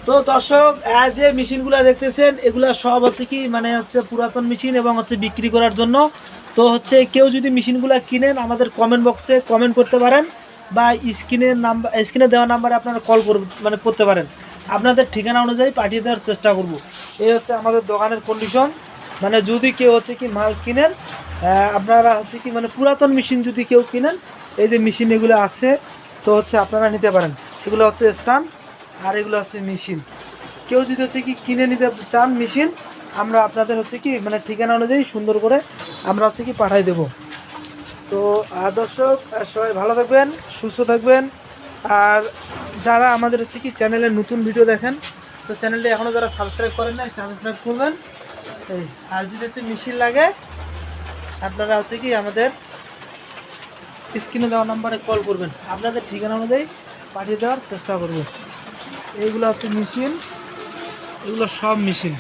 তো দর্শক, যে মেশিনগুলো দেখতেছেন এগুলো সব হচ্ছে কি মানে হচ্ছে পুরাতন মেশিন এবং হচ্ছে বিক্রি করার জন্য। তো হচ্ছে কেউ যদি মেশিনগুলো কিনেন আমাদের কমেন্ট বক্সে কমেন্ট করতে পারেন, বা স্ক্রিনে দেওয়া নাম্বারে আপনারা কল মানে করতে পারেন। আপনাদের ঠিকানা অনুযায়ী পাঠিয়ে দেওয়ার চেষ্টা করব। এই হচ্ছে আমাদের দোকানের কন্ডিশন। মানে যদি কেউ হচ্ছে কি মাল কিনেন, আপনারা হচ্ছে কি মানে পুরাতন মেশিন যদি কেউ কিনেন, এই যে মেশিন এগুলো আছে, তো হচ্ছে আপনারা নিতে পারেন। এগুলো হচ্ছে স্ট্যান্ড আর এগুলো হচ্ছে মেশিন। কেউ যদি হচ্ছে কি কিনে নিতে চান মেশিন, আমরা আপনাদের হচ্ছে কি মানে ঠিকানা অনুযায়ী সুন্দর করে আমরা হচ্ছে কি পাঠাই দেব। তো দর্শক, সবাই ভালো থাকবেন, সুস্থ থাকবেন। আর যারা আমাদের হচ্ছে কি চ্যানেলে নতুন ভিডিও দেখেন, তো চ্যানেলটি এখনও যারা সাবস্ক্রাইব করেন নাই সাবস্ক্রাইব করবেন। এই আর যদি হচ্ছে মেশিন লাগে আপনারা হচ্ছে কি আমাদের স্ক্রিনে দেওয়া নাম্বারে কল করবেন, আপনাদের ঠিকানা অনুযায়ী পাঠিয়ে দেওয়ার চেষ্টা করব। এইগুলো হচ্ছে মেশিন, এগুলো সব মেশিন।